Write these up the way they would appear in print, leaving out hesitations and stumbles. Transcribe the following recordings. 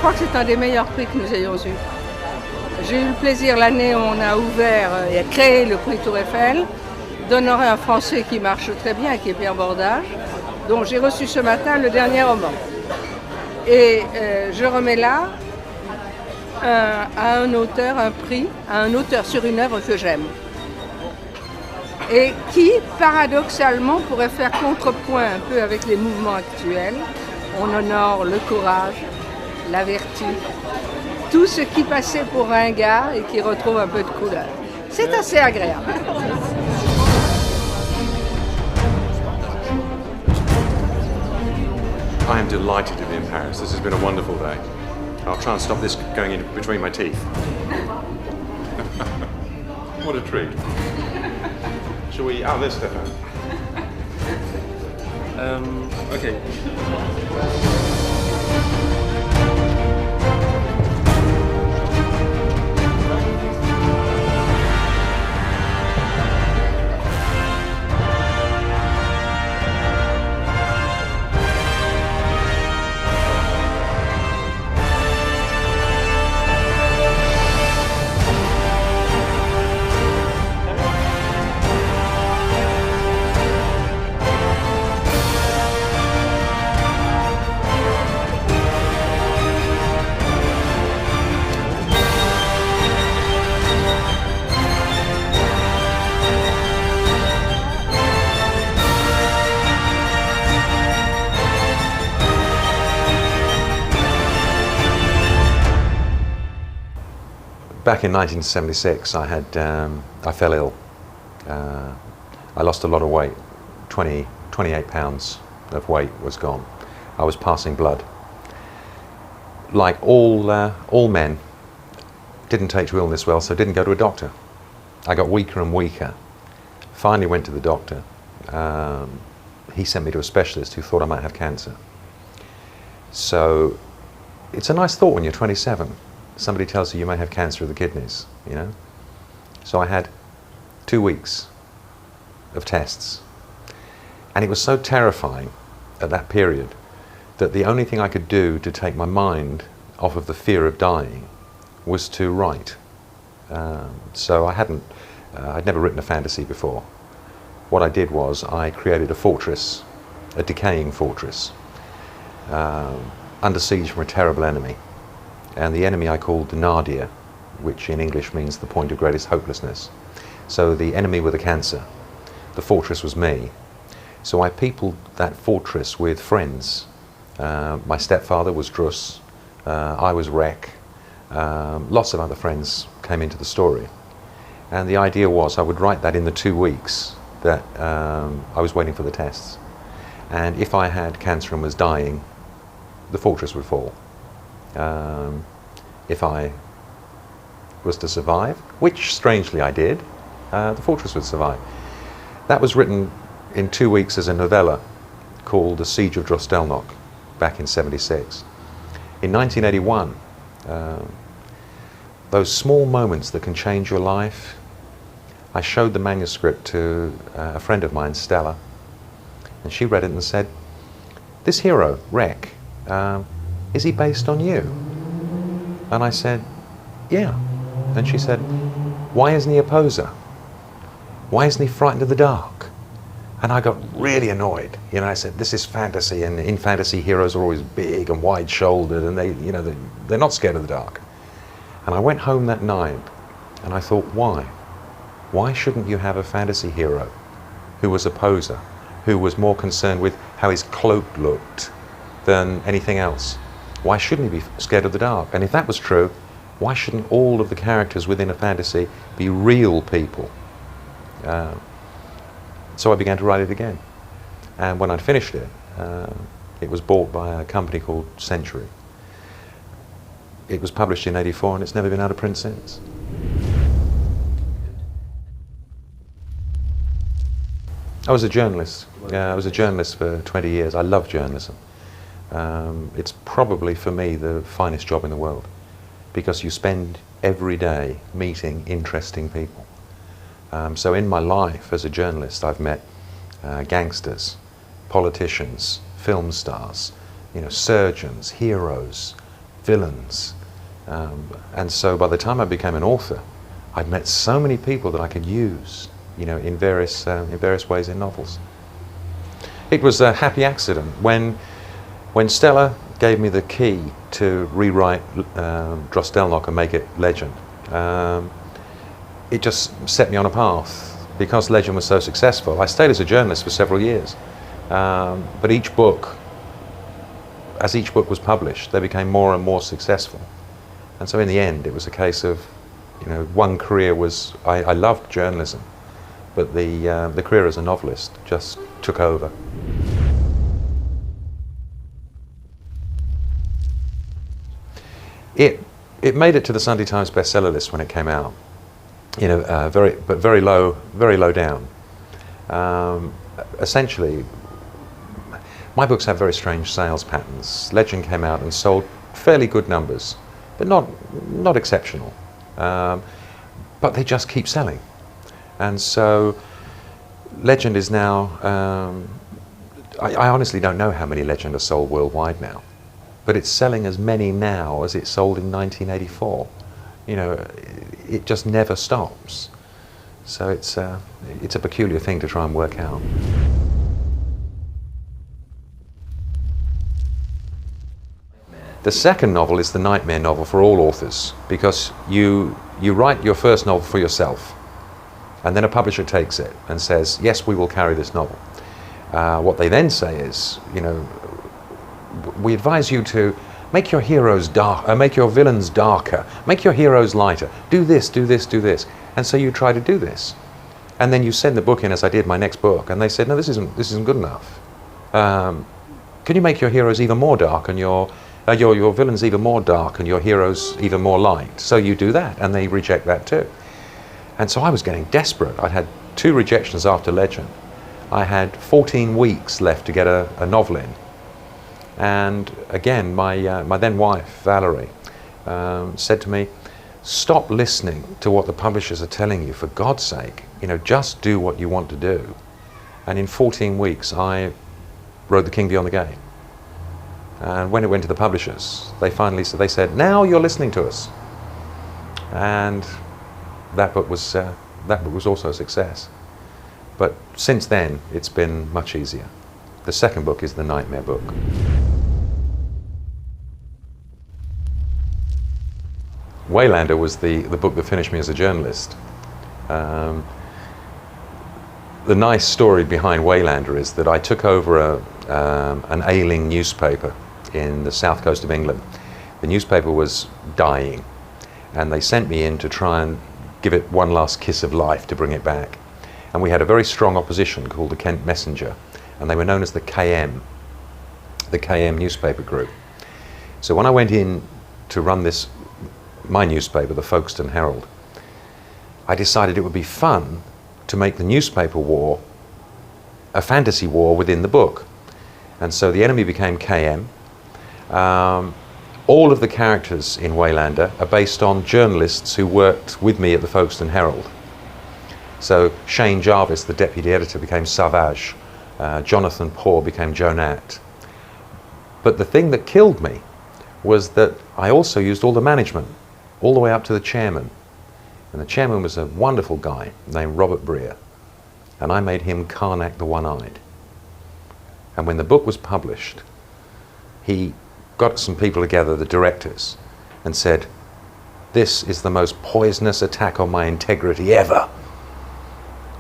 crois que c'est un des meilleurs prix que nous ayons eu. J'ai eu le plaisir l'année où on a ouvert et créé le prix Tour Eiffel d'honorer un Français qui marche très bien, qui est Pierre Bordage, dont j'ai reçu ce matin le dernier roman. Et je remets là à un auteur un prix, à un auteur sur une œuvre que j'aime. Et qui, paradoxalement, pourrait faire contrepoint un peu avec les mouvements actuels. On honore le courage, la vertu, tout ce qui passait pour ringard et qui retrouve un peu de couleur. C'est assez agréable. I am delighted to be in Paris. This has been a wonderful day. I'll try and stop this going in between my teeth. What a treat. Shall we... Oh, there's Stefan. Okay. Back in 1976, I fell ill. I lost a lot of weight. 28 pounds of weight was gone. I was passing blood. Like all men, didn't take to illness well, so didn't go to a doctor. I got weaker and weaker. Finally went to the doctor. He sent me to a specialist who thought I might have cancer. So it's a nice thought when you're 27. Somebody tells you may have cancer of the kidneys, you know. So I had 2 weeks of tests. And it was so terrifying at that period that the only thing I could do to take my mind off of the fear of dying was to write. So I'd never written a fantasy before. What I did was I created a fortress, a decaying fortress, under siege from a terrible enemy. And the enemy I called the Nadir, which in English means the point of greatest hopelessness. So the enemy with a cancer, the fortress was me. So I peopled that fortress with friends. My stepfather was Druss, I was Rek, lots of other friends came into the story. And the idea was I would write that in the 2 weeks that I was waiting for the tests. And if I had cancer and was dying, the fortress would fall. If I was to survive, which strangely I did, the fortress would survive. That was written in 2 weeks as a novella called The Siege of Drostelnok back in '76. In 1981, those small moments that can change your life, I showed the manuscript to a friend of mine, Stella, and she read it and said, "This hero, Rek, is he based on you?" And I said, "Yeah." And she said, "Why isn't he a poser? Why isn't he frightened of the dark?" And I got really annoyed. You know, I said, this is fantasy, and in fantasy heroes are always big and wide-shouldered, and they're not scared of the dark. And I went home that night and I thought, why? Why shouldn't you have a fantasy hero who was a poser, who was more concerned with how his cloak looked than anything else? Why shouldn't he be scared of the dark? And if that was true, why shouldn't all of the characters within a fantasy be real people? So I began to write it again. And when I'd finished it, it was bought by a company called Century. It was published in '84 and it's never been out of print since. I was a journalist. I was a journalist for 20 years. I love journalism. It's probably for me the finest job in the world because you spend every day meeting interesting people. So in my life as a journalist, I've met gangsters, politicians, film stars, surgeons, heroes, villains. And so by the time I became an author, I'd met so many people that I could use, you know, in various ways in novels. It was a happy accident. When Stella gave me the key to rewrite Drostelnock and make it Legend, it just set me on a path. Because Legend was so successful, I stayed as a journalist for several years. But as each book was published, they became more and more successful. And so in the end, it was a case of, you know, one career was, I loved journalism, but the career as a novelist just took over. It made it to the Sunday Times bestseller list when it came out. You know, very low down. Essentially, my books have very strange sales patterns. Legend came out and sold fairly good numbers, but not exceptional. But they just keep selling, and so Legend is now. I honestly don't know how many Legend are sold worldwide now, but it's selling as many now as it sold in 1984. You know, it just never stops. So it's a peculiar thing to try and work out. The second novel is the nightmare novel for all authors, because you write your first novel for yourself, and then a publisher takes it and says, yes, we will carry this novel. What they then say is, you know, we advise you to make your heroes dark, make your villains darker, make your heroes lighter, do this, do this, do this. And so you try to do this. And then you send the book in, as I did my next book, and they said, no, this isn't good enough. Can you make your heroes even more dark and your villains even more dark and your heroes even more light? So you do that, and they reject that too. And so I was getting desperate. I'd had 2 rejections after Legend. I had 14 weeks left to get a novel in. And again, my then wife, Valerie, said to me, stop listening to what the publishers are telling you, for God's sake. You know, just do what you want to do. And in 14 weeks, I wrote The King Beyond the Gate. And when it went to the publishers, they said, now you're listening to us. And that book was also a success. But since then, it's been much easier. The second book is the nightmare book. Waylander was the book that finished me as a journalist. The nice story behind Waylander is that I took over an ailing newspaper in the south coast of England. The newspaper was dying, and they sent me in to try and give it one last kiss of life to bring it back. And we had a very strong opposition called the Kent Messenger, and they were known as the KM newspaper group. So when I went in to run my newspaper, the Folkestone Herald, I decided it would be fun to make the newspaper war a fantasy war within the book. And so the enemy became KM. All of the characters in Waylander are based on journalists who worked with me at the Folkestone Herald. So Shane Jarvis, the deputy editor, became Savage. Jonathan Poor became Jonat. But the thing that killed me was that I also used all the management, all the way up to the chairman. And the chairman was a wonderful guy named Robert Breer. And I made him Karnak the One-Eyed. And when the book was published, he got some people together, the directors, and said, this is the most poisonous attack on my integrity ever.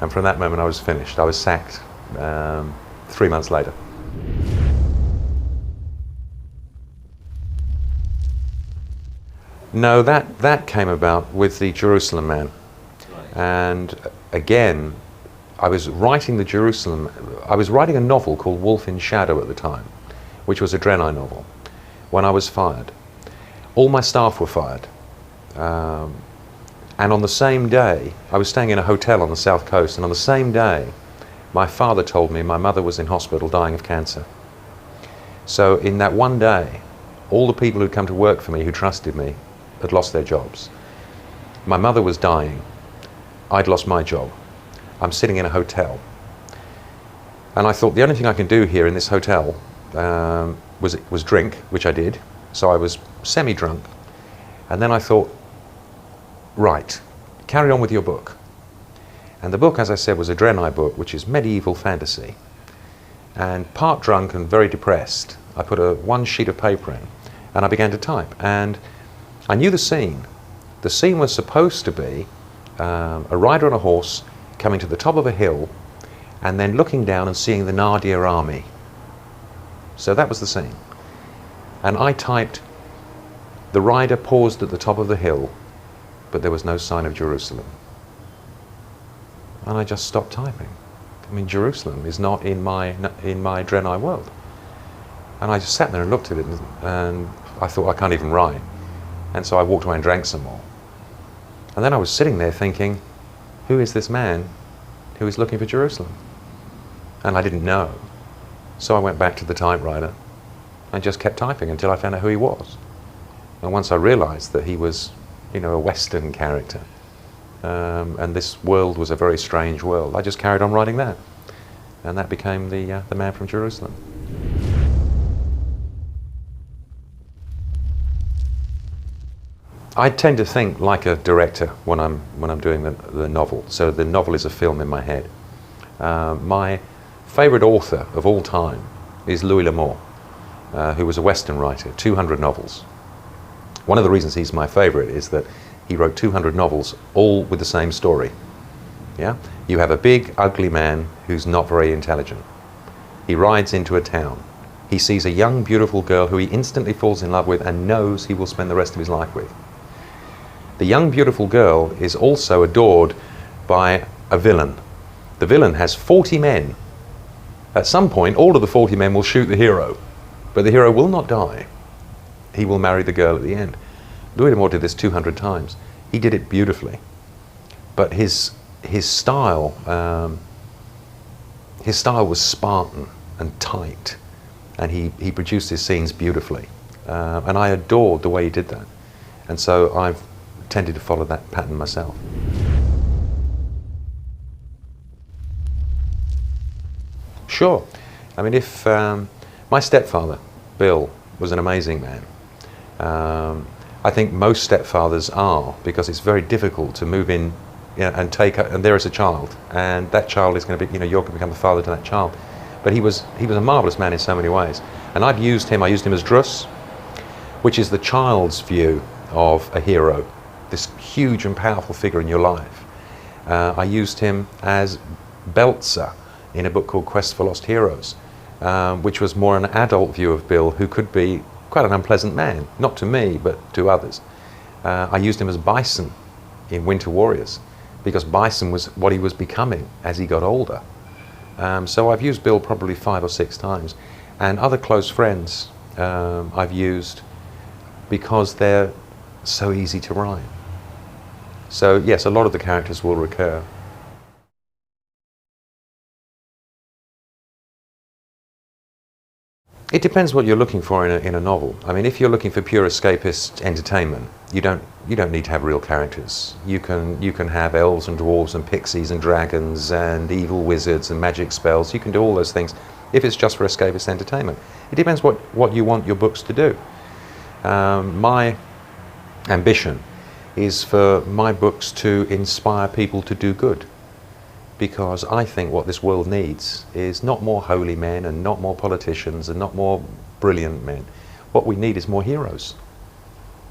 And from that moment I was finished. I was sacked 3 months later. No, that came about with the Jerusalem Man. And again, I was writing a novel called Wolf in Shadow at the time, which was a Drenai novel, when I was fired. All my staff were fired. And on the same day, I was staying in a hotel on the south coast, and on the same day, my father told me my mother was in hospital dying of cancer. So in that one day, all the people who'd come to work for me, who trusted me, had lost their jobs. My mother was dying. I'd lost my job. I'm sitting in a hotel. And I thought the only thing I can do here in this hotel was drink, which I did, So I was semi-drunk, and then I thought, right, carry on with your book. And the book, as I said, was a Drenai book, which is medieval fantasy. And part drunk and very depressed, I put one sheet of paper in, and I began to type. And I knew the scene. The scene was supposed to be a rider on a horse coming to the top of a hill and then looking down and seeing the Nadir army. So that was the scene. And I typed, the rider paused at the top of the hill, but there was no sign of Jerusalem. And I just stopped typing. I mean, Jerusalem is not in my Drenai world. And I just sat there and looked at it, and I thought, I can't even write. And so I walked away and drank some more. And then I was sitting there thinking, who is this man who is looking for Jerusalem? And I didn't know. So I went back to the typewriter and just kept typing until I found out who he was. And once I realized that he was, a Western character, and this world was a very strange world, I just carried on writing that. And that became the Man from Jerusalem. I tend to think like a director when I'm doing the novel. So the novel is a film in my head. My favorite author of all time is Louis L'Amour, who was a Western writer, 200 novels. One of the reasons he's my favorite is that he wrote 200 novels, all with the same story. Yeah? You have a big, ugly man who's not very intelligent. He rides into a town. He sees a young, beautiful girl who he instantly falls in love with and knows he will spend the rest of his life with. The young, beautiful girl is also adored by a villain. The villain has 40 men. At some point, all of the 40 men will shoot the hero, but the hero will not die. He will marry the girl at the end. Louis L'Amour did this 200 times. He did it beautifully. But his style was Spartan and tight, and he produced his scenes beautifully. And I adored the way he did that. And so I've tended to follow that pattern myself. Sure. I mean, if my stepfather, Bill, was an amazing man. I think most stepfathers are, because it's very difficult to move in and and there is a child, and that child is going to be, you're going to become a father to that child. But he was a marvelous man in so many ways. And I used him as Druss, which is the child's view of a hero, this huge and powerful figure in your life. I used him as Belzer in a book called Quest for Lost Heroes, which was more an adult view of Bill, who could be quite an unpleasant man, not to me, but to others. I used him as Bison in Winter Warriors, because Bison was what he was becoming as he got older. So I've used Bill probably 5 or 6 times. And other close friends I've used because they're so easy to write. So yes, a lot of the characters will recur. It depends what you're looking for in a novel. I mean, if you're looking for pure escapist entertainment, you don't need to have real characters. You can have elves and dwarves and pixies and dragons and evil wizards and magic spells. You can do all those things if it's just for escapist entertainment. It depends what you want your books to do. My ambition is for my books to inspire people to do good, because I think what this world needs is not more holy men and not more politicians and not more brilliant men. What we need is more heroes,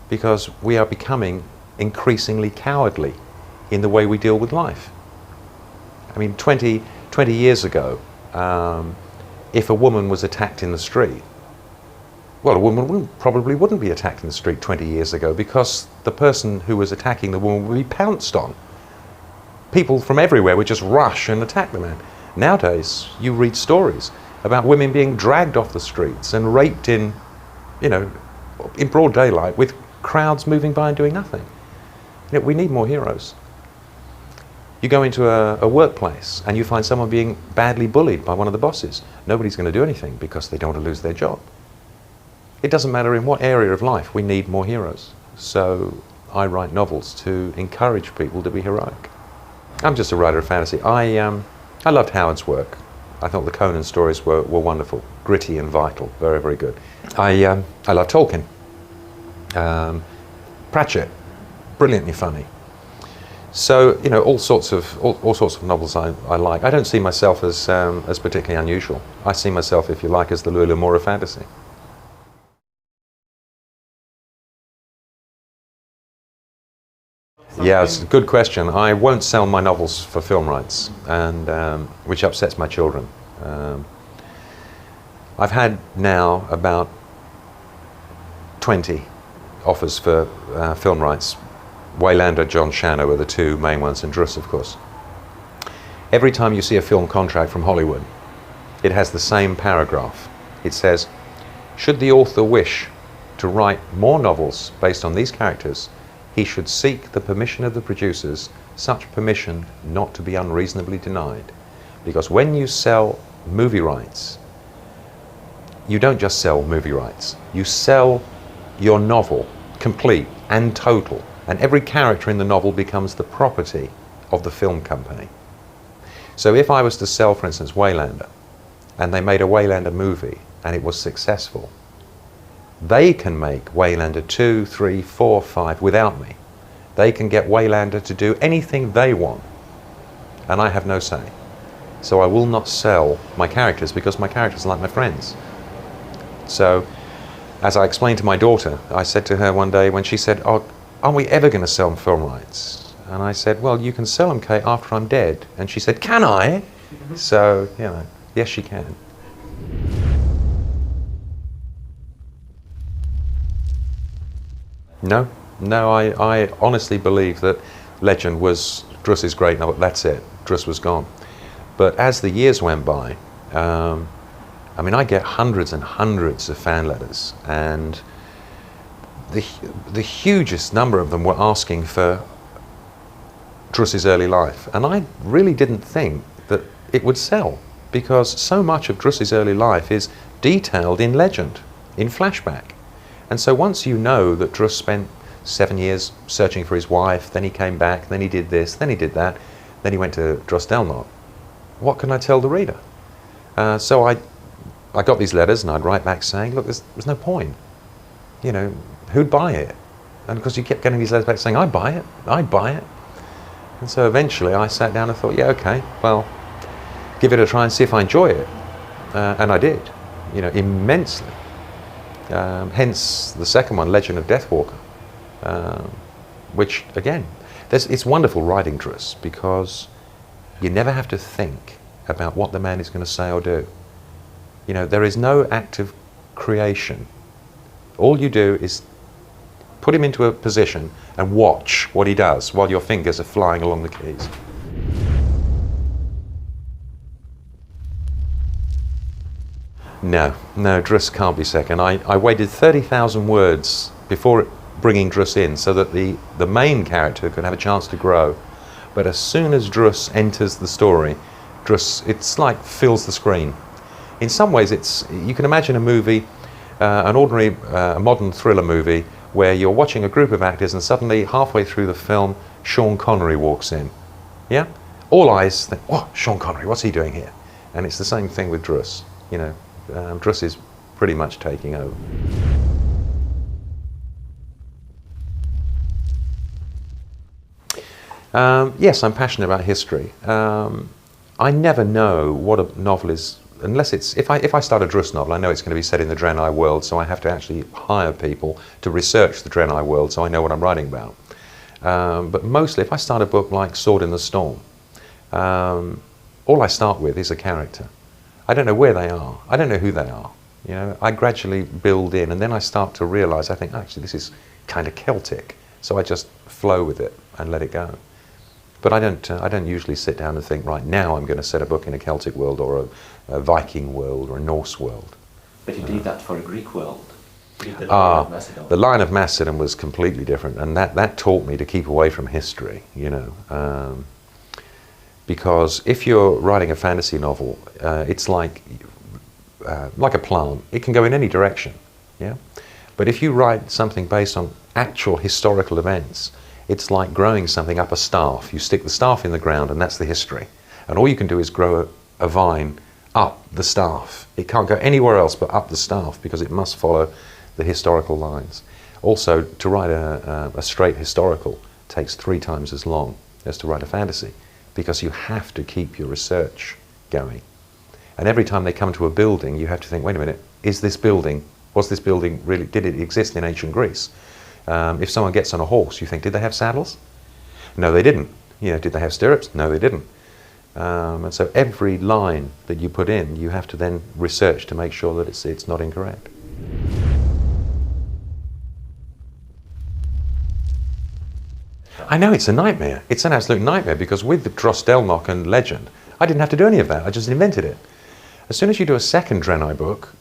because we are becoming increasingly cowardly in the way we deal with life. I mean, 20 years ago, if a woman was attacked in the street, well, a woman probably wouldn't be attacked in the street 20 years ago, because the person who was attacking the woman would be pounced on. People from everywhere would just rush and attack the man. Nowadays, you read stories about women being dragged off the streets and raped in broad daylight, with crowds moving by and doing nothing. We need more heroes. You go into a workplace and you find someone being badly bullied by one of the bosses. Nobody's going to do anything because they don't want to lose their job. It doesn't matter in what area of life, we need more heroes. So I write novels to encourage people to be heroic. I'm just a writer of fantasy. I loved Howard's work. I thought the Conan stories were wonderful, gritty and vital, very, very good. I love Tolkien. Pratchett, brilliantly funny. So, you know, all sorts of novels I like. I don't see myself as particularly unusual. I see myself, if you like, as the Louis L'Amour of fantasy. Yeah, it's a good question. I won't sell my novels for film rights, and which upsets my children. I've had now about 20 offers for film rights. Waylander, John Shanno are the two main ones, and Druss, of course. Every time you see a film contract from Hollywood, it has the same paragraph. It says, should the author wish to write more novels based on these characters, he should seek the permission of the producers, such permission not to be unreasonably denied. Because when you sell movie rights, you don't just sell movie rights, you sell your novel, complete and total, and every character in the novel becomes the property of the film company. So if I was to sell, for instance, Waylander, and they made a Waylander movie, and it was successful, they can make Waylander 2, 3, 4, 5 without me. They can get Waylander to do anything they want, and I have no say. So I will not sell my characters, because my characters are like my friends. So, as I explained to my daughter, I said to her one day when she said, "Oh, aren't we ever going to sell film rights?" And I said, "Well, you can sell them, Kate, after I'm dead." And she said, "Can I?" So, you know, yes, she can. No, I honestly believe that Legend was Druss's great novel. That's it. Druss was gone. But as the years went by, I mean, I get hundreds and hundreds of fan letters, and the hugest number of them were asking for Druss's early life. And I really didn't think that it would sell, because so much of Druss's early life is detailed in Legend, in flashback. And so once you know that Druss spent 7 years searching for his wife, then he came back, then he did this, then he did that, then he went to Drosdelnot, what can I tell the reader? So I got these letters, and I'd write back saying, look, there's no point. You know, who'd buy it? And because you kept getting these letters back saying, I'd buy it, I'd buy it. And so eventually I sat down and thought, yeah, okay, well, give it a try and see if I enjoy it. And I did, you know, immensely. Hence the second one, Legend of Deathwalker, which again, it's wonderful writing Druss, because you never have to think about what the man is going to say or do. You know, there is no active creation. All you do is put him into a position and watch what he does while your fingers are flying along the keys. No, Druss can't be second. I waited 30,000 words before bringing Druss in, so that the main character could have a chance to grow. But as soon as Druss enters the story, Druss, it's like fills the screen. In some ways, you can imagine a movie, an ordinary modern thriller movie, where you're watching a group of actors and suddenly halfway through the film, Sean Connery walks in. Yeah? All eyes think, oh, Sean Connery, what's he doing here? And it's the same thing with Druss. You know, Druss is pretty much taking over. Yes, I'm passionate about history. I never know what a novel is, unless it's, if I start a Druss novel, I know it's going to be set in the Draenei world, so I have to actually hire people to research the Draenei world so I know what I'm writing about. But mostly, if I start a book like Sword in the Storm, all I start with is a character. I don't know where they are. I don't know who they are. You know, I gradually build in, and then I start to realize, I think, actually, this is kind of Celtic. So I just flow with it and let it go. But I don't usually sit down and think, right, now I'm going to set a book in a Celtic world, or a Viking world, or a Norse world. But you did that for a Greek world. The Lion of Macedon was completely different, and that taught me to keep away from history, you know. Because if you're writing a fantasy novel, it's like a plant. It can go in any direction, yeah? But if you write something based on actual historical events, it's like growing something up a staff. You stick the staff in the ground, and that's the history. And all you can do is grow a vine up the staff. It can't go anywhere else but up the staff, because it must follow the historical lines. Also, to write a straight historical takes 3 times as long as to write a fantasy, because you have to keep your research going. And every time they come to a building, you have to think, wait a minute, was this building really, did it exist in ancient Greece? If someone gets on a horse, you think, did they have saddles? No, they didn't. You know, did they have stirrups? No, they didn't. And so every line that you put in, you have to then research to make sure that it's not incorrect. I know, it's a nightmare. It's an absolute nightmare, because with the Drostelnock and Legend, I didn't have to do any of that. I just invented it. As soon as you do a second Draenei book,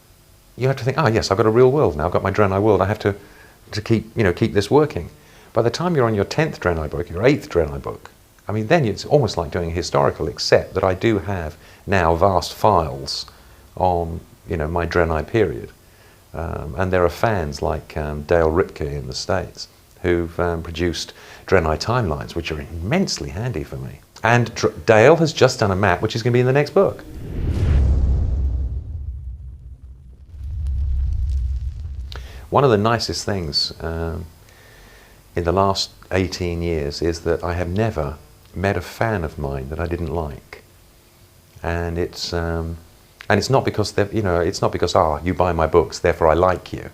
you have to think, oh yes, I've got a real world now. I've got my Draenei world. I have to keep this working. By the time you're on your 10th Draenei book, your 8th Draenei book, I mean, then it's almost like doing a historical, except that I do have now vast files on, my Draenei period. And there are fans like Dale Ripke in the States who've produced Draenei timelines, which are immensely handy for me. And Dale has just done a map, which is going to be in the next book. One of the nicest things in the last 18 years is that I have never met a fan of mine that I didn't like. And it's not because it's not because you buy my books, therefore I like you.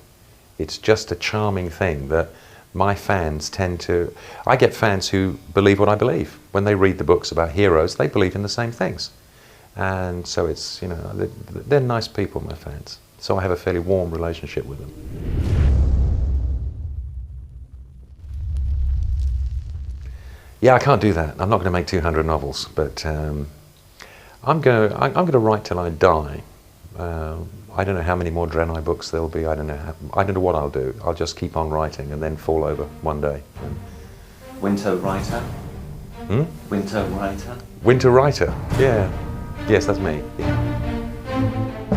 It's just a charming thing that my fans tend to. I get fans who believe what I believe. When they read the books about heroes, they believe in the same things. And so it's, they're nice people, my fans. So I have a fairly warm relationship with them. Yeah, I can't do that. I'm not going to make 200 novels, but I'm going to write till I die. I don't know how many more Draenei books there'll be. I don't know what I'll do. I'll just keep on writing and then fall over one day. Winter writer? Hmm? Winter writer? Winter writer, yeah. Yes, that's me. Yeah.